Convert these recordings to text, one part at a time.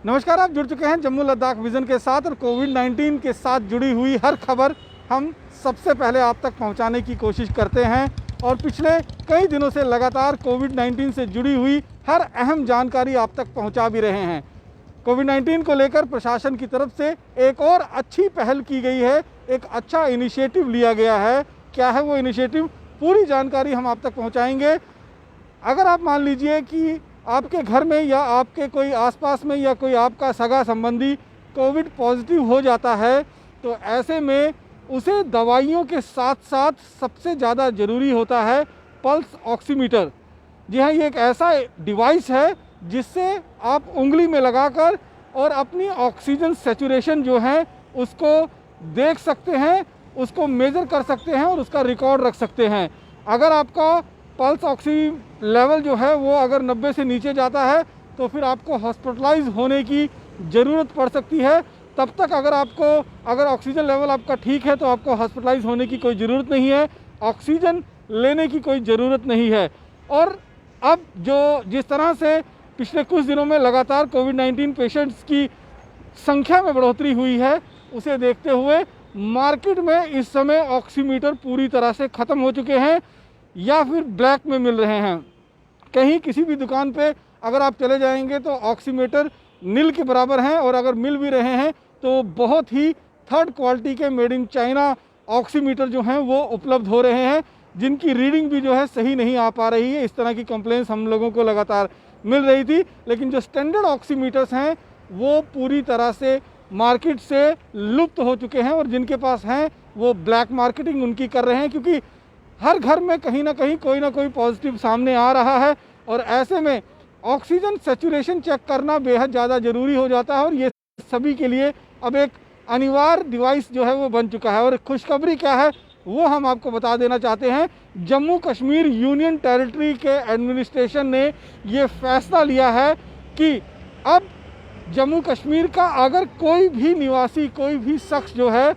नमस्कार, आप जुड़ चुके हैं जम्मू लद्दाख विज़न के साथ और कोविड-19 के साथ जुड़ी हुई हर खबर हम सबसे पहले आप तक पहुंचाने की कोशिश करते हैं। और पिछले कई दिनों से लगातार कोविड-19 से जुड़ी हुई हर अहम जानकारी आप तक पहुंचा भी रहे हैं। कोविड-19 को लेकर प्रशासन की तरफ से एक और अच्छी पहल की गई है, एक अच्छा इनिशिएटिव लिया गया है। क्या है वो इनिशिएटिव, पूरी जानकारी हम आप तक पहुँचाएँगे। अगर आप मान लीजिए कि आपके घर में या आपके कोई आसपास में या कोई आपका सगा संबंधी कोविड पॉजिटिव हो जाता है, तो ऐसे में उसे दवाइयों के साथ साथ सबसे ज़्यादा ज़रूरी होता है पल्स ऑक्सीमीटर। जी हाँ, ये एक ऐसा डिवाइस है जिससे आप उंगली में लगाकर और अपनी ऑक्सीजन सैचुरेशन जो है उसको देख सकते हैं, उसको मेज़र कर सकते हैं और उसका रिकॉर्ड रख सकते हैं। अगर आपका पल्स ऑक्सी लेवल जो है वो अगर 90 से नीचे जाता है तो फिर आपको हॉस्पिटलाइज होने की ज़रूरत पड़ सकती है। तब तक अगर ऑक्सीजन लेवल आपका ठीक है तो आपको हॉस्पिटलाइज होने की कोई ज़रूरत नहीं है, ऑक्सीजन लेने की कोई ज़रूरत नहीं है। और अब जिस तरह से पिछले कुछ दिनों में लगातार कोविड-19 पेशेंट्स की संख्या में बढ़ोतरी हुई है, उसे देखते हुए मार्केट में इस समय ऑक्सीमीटर पूरी तरह से ख़त्म हो चुके हैं या फिर ब्लैक में मिल रहे हैं। कहीं किसी भी दुकान पे अगर आप चले जाएंगे तो ऑक्सीमीटर नील के बराबर हैं, और अगर मिल भी रहे हैं तो बहुत ही थर्ड क्वालिटी के मेड इन चाइना ऑक्सीमीटर जो हैं वो उपलब्ध हो रहे हैं, जिनकी रीडिंग भी जो है सही नहीं आ पा रही है। इस तरह की कंप्लेंट्स हम लोगों को लगातार मिल रही थी, लेकिन जो स्टैंडर्ड ऑक्सीमीटर्स हैं वो पूरी तरह से मार्केट से लुप्त हो चुके हैं, और जिनके पास हैं वो ब्लैक मार्केटिंग उनकी कर रहे हैं, क्योंकि हर घर में कहीं ना कहीं कोई ना कोई पॉजिटिव सामने आ रहा है। और ऐसे में ऑक्सीजन सैचुरेशन चेक करना बेहद ज़्यादा ज़रूरी हो जाता है, और ये सभी के लिए अब एक अनिवार्य डिवाइस जो है वो बन चुका है। और खुशखबरी क्या है वो हम आपको बता देना चाहते हैं। जम्मू कश्मीर यूनियन टेरिटरी के एडमिनिस्ट्रेशन ने ये फैसला लिया है कि अब जम्मू कश्मीर का अगर कोई भी निवासी, कोई भी शख्स जो है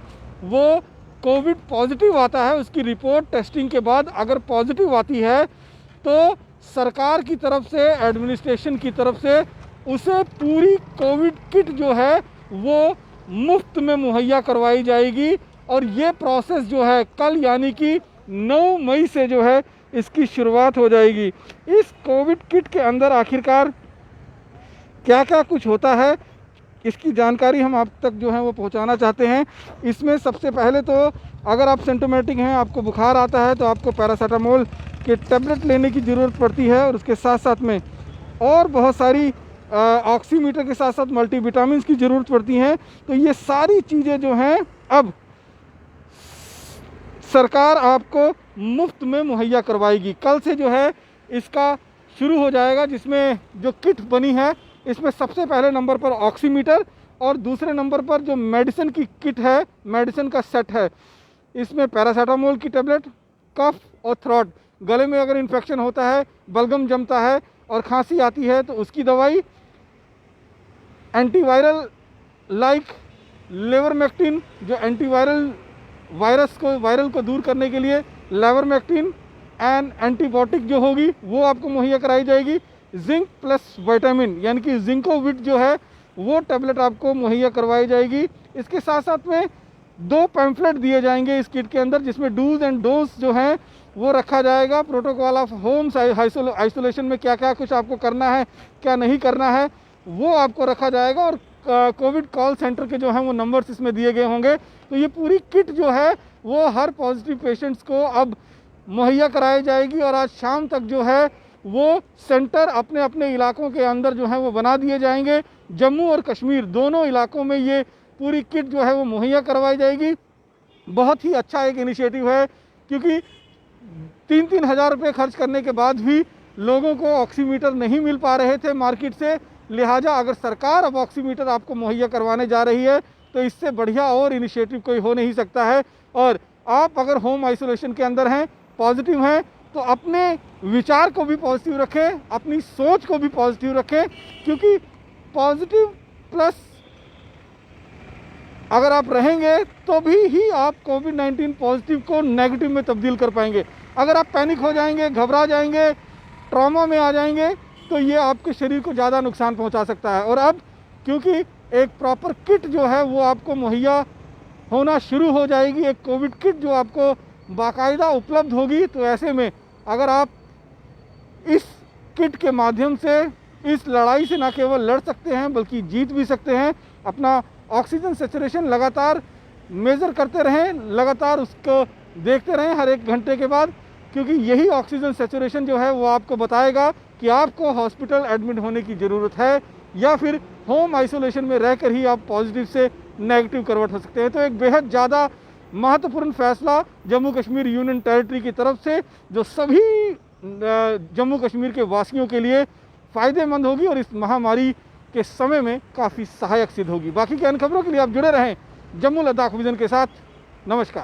वो कोविड पॉजिटिव आता है, उसकी रिपोर्ट टेस्टिंग के बाद अगर पॉजिटिव आती है तो सरकार की तरफ से, एडमिनिस्ट्रेशन की तरफ से उसे पूरी कोविड किट जो है वो मुफ्त में मुहैया करवाई जाएगी। और ये प्रोसेस जो है कल यानी कि 9 मई से जो है इसकी शुरुआत हो जाएगी। इस कोविड किट के अंदर आखिरकार क्या क्या कुछ होता है, इसकी जानकारी हम आप तक जो है वो पहुंचाना चाहते हैं। इसमें सबसे पहले तो अगर आप सिम्टोमेटिक हैं, आपको बुखार आता है, तो आपको पैरासीटामोल के टैबलेट लेने की ज़रूरत पड़ती है, और उसके साथ साथ में और बहुत सारी ऑक्सीमीटर के साथ साथ मल्टीविटामिन्स की ज़रूरत पड़ती हैं। तो ये सारी चीज़ें जो हैं अब सरकार आपको मुफ्त में मुहैया करवाएगी। कल से जो है इसका शुरू हो जाएगा, जिसमें जो किट बनी है इसमें सबसे पहले नंबर पर ऑक्सीमीटर और दूसरे नंबर पर जो मेडिसिन की किट है, मेडिसिन का सेट है। इसमें पैरासीटामोल की टैबलेट, कफ और थ्रोट, गले में अगर इन्फेक्शन होता है, बलगम जमता है और खांसी आती है तो उसकी दवाई, एंटीवायरल लाइक लेवरमेक्टिन जो एंटीवायरल वायरल को दूर करने के लिए लेवरमेक्टिन एंड एंटीबायोटिक जो होगी वो आपको मुहैया कराई जाएगी। जिंक प्लस विटामिन यानी कि जिंकोविट जो है वो टैबलेट आपको मुहैया करवाई जाएगी। इसके साथ साथ में 2 पैम्फलेट दिए जाएंगे इस किट के अंदर, जिसमें डूज एंड डोज जो हैं वो रखा जाएगा। प्रोटोकॉल ऑफ होम आइसोलेशन में क्या क्या कुछ आपको करना है, क्या नहीं करना है, वो आपको रखा जाएगा। और कोविड कॉल सेंटर के जो हैं वो नंबर्स इसमें दिए गए होंगे। तो ये पूरी किट जो है वो हर पॉजिटिव पेशेंट्स को अब मुहैया कराई जाएगी, और आज शाम तक जो है वो सेंटर अपने अपने इलाकों के अंदर जो है वो बना दिए जाएंगे। जम्मू और कश्मीर दोनों इलाकों में ये पूरी किट जो है वो मुहैया करवाई जाएगी। बहुत ही अच्छा एक इनिशिएटिव है, क्योंकि 3-3 हज़ार रुपये खर्च करने के बाद भी लोगों को ऑक्सीमीटर नहीं मिल पा रहे थे मार्केट से। लिहाजा अगर सरकार अब ऑक्सीमीटर आपको मुहैया करवाने जा रही है तो इससे बढ़िया और इनिशिएटिव कोई हो नहीं सकता है। और आप अगर होम आइसोलेशन के अंदर हैं, पॉजिटिव हैं, तो अपने विचार को भी पॉजिटिव रखें, अपनी सोच को भी पॉजिटिव रखें, क्योंकि पॉजिटिव प्लस अगर आप रहेंगे तो भी ही आप कोविड-19 पॉजिटिव को नेगेटिव में तब्दील कर पाएंगे। अगर आप पैनिक हो जाएंगे, घबरा जाएंगे, ट्रॉमा में आ जाएंगे, तो ये आपके शरीर को ज़्यादा नुकसान पहुंचा सकता है। और अब क्योंकि एक प्रॉपर किट जो है वो आपको मुहैया होना शुरू हो जाएगी, एक कोविड किट जो आपको बाकायदा उपलब्ध होगी। तो ऐसे में अगर आप इस किट के माध्यम से इस लड़ाई से न केवल लड़ सकते हैं बल्कि जीत भी सकते हैं। अपना ऑक्सीजन सैचुरेशन लगातार मेज़र करते रहें, लगातार उसको देखते रहें हर 1 घंटे के बाद, क्योंकि यही ऑक्सीजन सैचुरेशन जो है वो आपको बताएगा कि आपको हॉस्पिटल एडमिट होने की ज़रूरत है या फिर होम आइसोलेशन में रहकर ही आप पॉजिटिव से नेगेटिव कन्वर्ट हो सकते हैं। तो एक बेहद ज़्यादा महत्वपूर्ण फैसला जम्मू कश्मीर यूनियन टेरिटरी की तरफ से, जो सभी जम्मू कश्मीर के वासियों के लिए फ़ायदेमंद होगी और इस महामारी के समय में काफ़ी सहायक सिद्ध होगी। बाकी की अन्य खबरों के लिए आप जुड़े रहें जम्मू लद्दाख विजन के साथ। नमस्कार।